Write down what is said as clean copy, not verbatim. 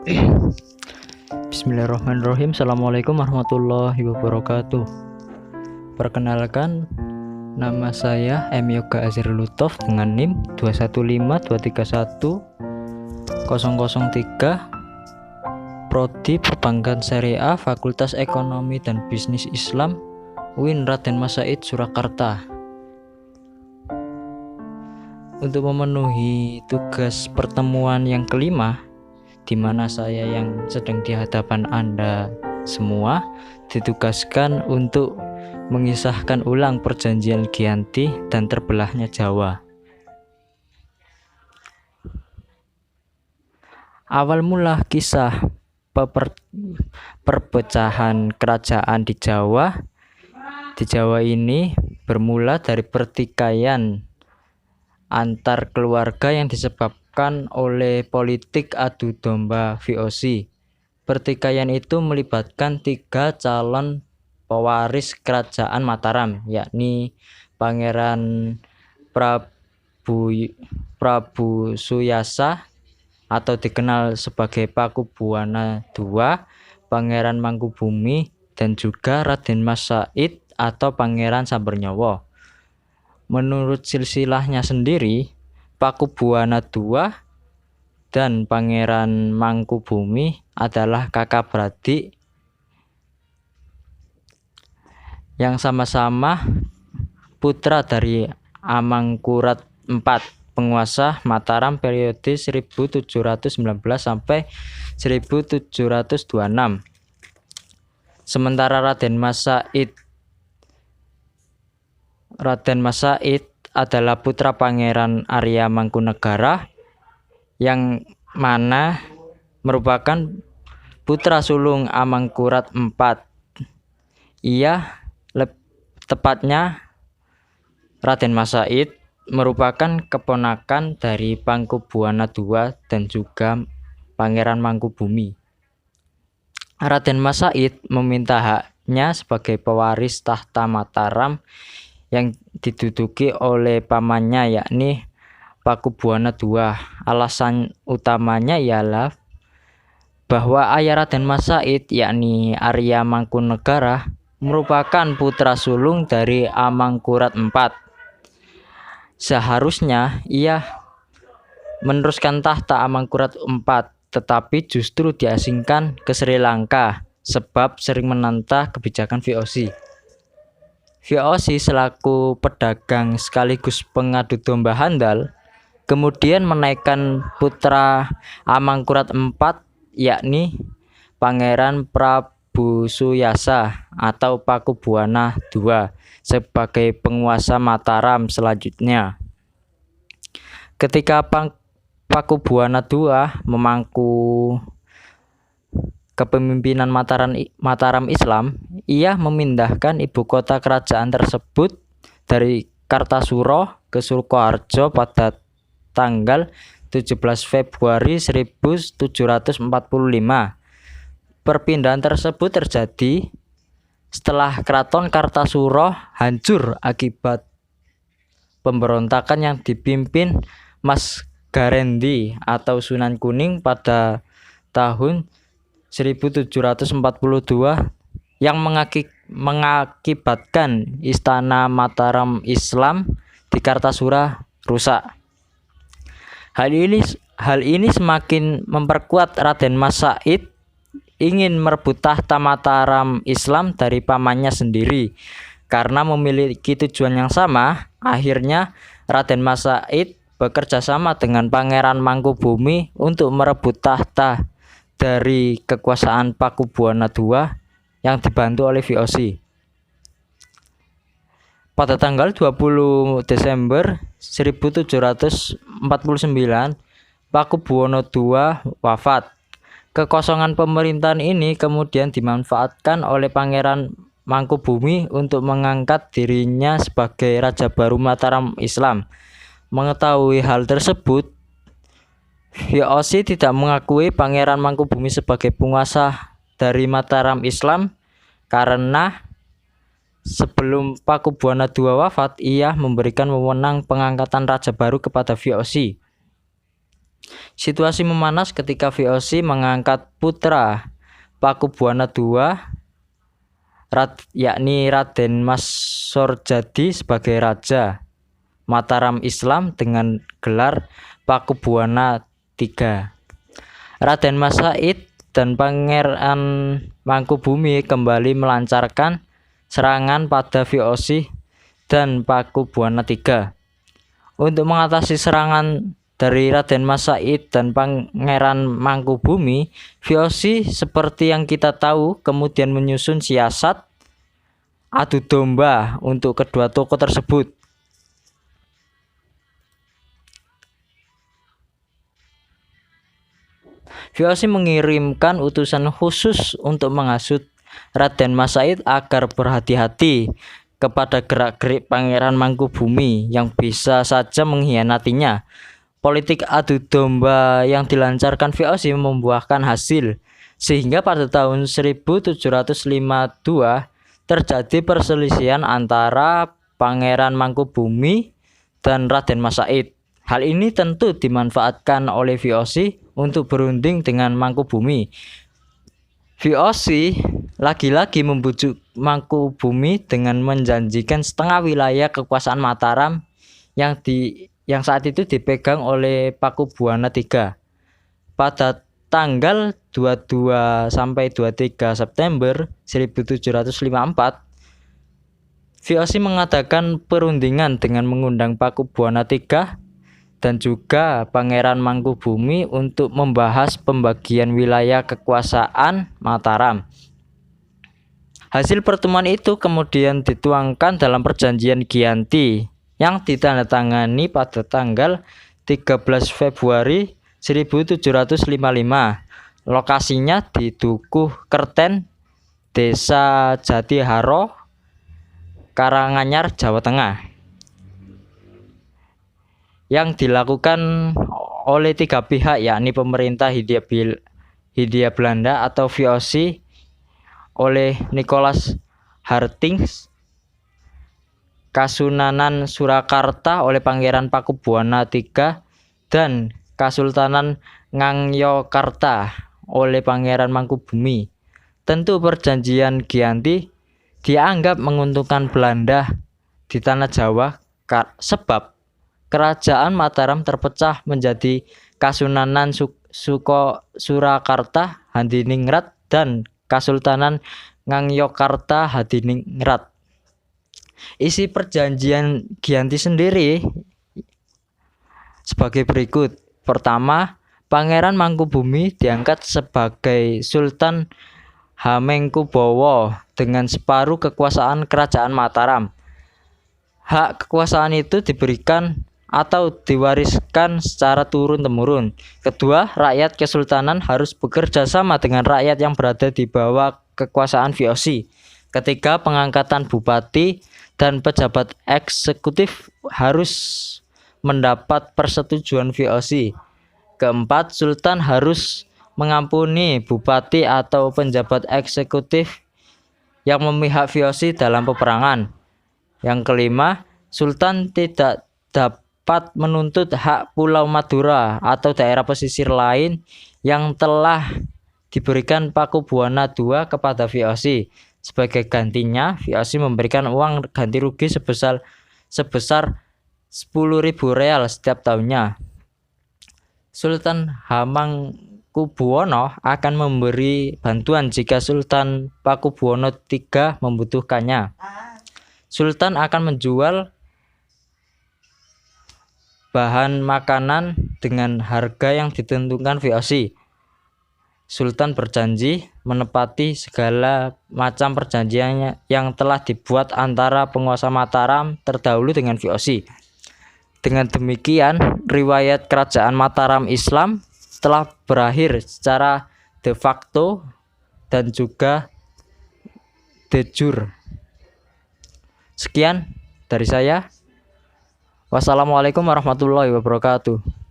Bismillahirrahmanirrahim. Assalamualaikum warahmatullahi wabarakatuh. Perkenalkan, nama saya M. Yoga Azhar Lutov dengan NIM 2152310003, Prodi Perbankan Syariah, Fakultas Ekonomi dan Bisnis Islam, UIN Raden Mas Said, Surakarta. Untuk memenuhi tugas pertemuan yang kelima, di mana saya yang sedang di hadapan Anda semua ditugaskan untuk mengisahkan ulang perjanjian Giyanti dan terbelahnya Jawa. Awal mula kisah perpecahan kerajaan di Jawa ini bermula dari pertikaian antar keluarga yang disebabkan oleh politik adu domba VOC. Pertikaian itu melibatkan 3 calon pewaris kerajaan Mataram, yakni Pangeran Prabu Suyasa atau dikenal sebagai Pakubuwana II, Pangeran Mangkubumi, dan juga Raden Mas Said atau Pangeran Sambernyawa. Menurut silsilahnya sendiri, Pakubuwana II dan Pangeran Mangkubumi adalah kakak beradik yang sama-sama putra dari Amangkurat IV, penguasa Mataram periode 1719 sampai 1726. Sementara Raden Mas Said adalah putra Pangeran Arya Mangkunegara yang mana merupakan putra sulung Amangkurat IV. Tepatnya Raden Mas Said merupakan keponakan dari Pakubuwana II dan juga Pangeran Mangkubumi. Raden Mas Said meminta haknya sebagai pewaris tahta Mataram yang diduduki oleh pamannya, yakni Pakubuwana II. Alasan utamanya ialah bahwa ayah Raden Mas Said, yakni Arya Mangkunegara, merupakan putra sulung dari Amangkurat IV. Seharusnya ia meneruskan tahta Amangkurat IV, tetapi justru diasingkan ke Sri Lanka sebab sering menentang kebijakan VOC. VOC selaku pedagang sekaligus pengadu domba handal kemudian menaikkan putra Amangkurat IV, yakni Pangeran Prabu Suyasa atau Pakubuwana II sebagai penguasa Mataram selanjutnya. Ketika Pakubuwana II memangku kepemimpinan Mataram Islam, ia memindahkan ibu kota kerajaan tersebut dari Kartasura ke Sukoharjo pada tanggal 17 Februari 1745. Perpindahan tersebut terjadi setelah Keraton Kartasura hancur akibat pemberontakan yang dipimpin Mas Garendi atau Sunan Kuning pada tahun 1742 yang mengakibatkan istana Mataram Islam di Kartasura rusak. Hal ini semakin memperkuat Raden Mas Said ingin merebut tahta Mataram Islam dari pamannya sendiri. Karena memiliki tujuan yang sama, akhirnya Raden Mas Said bekerja sama dengan Pangeran Mangkubumi untuk merebut tahta dari kekuasaan Pakubuwana II yang dibantu oleh VOC. Pada tanggal 20 Desember 1749, Pakubuwana II wafat. Kekosongan pemerintahan ini kemudian dimanfaatkan oleh Pangeran Mangkubumi untuk mengangkat dirinya sebagai Raja baru Mataram Islam. Mengetahui hal tersebut, VOC tidak mengakui Pangeran Mangkubumi sebagai penguasa dari Mataram Islam karena sebelum Pakubuwana II wafat, ia memberikan wewenang pengangkatan raja baru kepada VOC. Situasi memanas ketika VOC mengangkat putra Pakubuwana II, yakni Raden Mas Sorjadi sebagai Raja Mataram Islam dengan gelar Pakubuwana III. Raden Mas Said dan Pangeran Mangkubumi kembali melancarkan serangan pada VOC dan Pakubuwana III. Untuk mengatasi serangan dari Raden Mas Said dan Pangeran Mangkubumi, VOC seperti yang kita tahu kemudian menyusun siasat adu domba untuk kedua tokoh tersebut. VOC mengirimkan utusan khusus untuk menghasut Raden Mas Said agar berhati-hati kepada gerak-gerik Pangeran Mangkubumi yang bisa saja mengkhianatinya. Politik adu domba yang dilancarkan VOC membuahkan hasil, sehingga pada tahun 1752 terjadi perselisihan antara Pangeran Mangkubumi dan Raden Mas Said. Hal ini tentu dimanfaatkan oleh VOC untuk berunding dengan Mangkubumi. VOC lagi-lagi membujuk Mangkubumi dengan menjanjikan setengah wilayah kekuasaan Mataram yang saat itu dipegang oleh Pakubuwana III. Pada tanggal 22 sampai 23 September 1754, VOC mengadakan perundingan dengan mengundang Pakubuwana III dan juga Pangeran Mangkubumi untuk membahas pembagian wilayah kekuasaan Mataram. Hasil pertemuan itu kemudian dituangkan dalam perjanjian Giyanti yang ditandatangani pada tanggal 13 Februari 1755. Lokasinya di Dukuh Kerten, Desa Jatiharo, Karanganyar, Jawa Tengah. Yang dilakukan oleh tiga pihak, yakni pemerintah Hindia Belanda atau VOC oleh Nicholas Hartings, Kasunanan Surakarta oleh Pangeran Pakubuwana III, dan Kasultanan Ngayogyakarta oleh Pangeran Mangkubumi. Tentu perjanjian Giyanti dianggap menguntungkan Belanda di tanah Jawa sebab Kerajaan Mataram terpecah menjadi Kasunanan Surakarta Hadiningrat dan Kasultanan Ngayogyakarta Hadiningrat. Isi perjanjian Giyanti sendiri sebagai berikut. Pertama, Pangeran Mangkubumi diangkat sebagai Sultan Hamengkubuwono dengan separuh kekuasaan Kerajaan Mataram. Hak kekuasaan itu diberikan atau diwariskan secara turun-temurun. Kedua, rakyat kesultanan harus bekerja sama dengan rakyat yang berada di bawah kekuasaan VOC. Ketiga, pengangkatan bupati dan pejabat eksekutif harus mendapat persetujuan VOC. Keempat, sultan harus mengampuni bupati atau penjabat eksekutif yang memihak VOC dalam peperangan. Yang kelima, sultan tidak dapat menuntut hak Pulau Madura atau daerah pesisir lain yang telah diberikan Pakubuwana II kepada VOC. Sebagai gantinya, VOC memberikan uang ganti rugi sebesar 10.000 real setiap tahunnya. Sultan Hamengkubuwono akan memberi bantuan jika Sultan Pakubuwana III membutuhkannya. Sultan akan menjual bahan makanan dengan harga yang ditentukan VOC. Sultan berjanji menepati segala macam perjanjiannya yang telah dibuat antara penguasa Mataram terdahulu dengan VOC. Dengan demikian, riwayat kerajaan Mataram Islam telah berakhir secara de facto dan juga de jure. Sekian dari saya. Wassalamualaikum warahmatullahi wabarakatuh.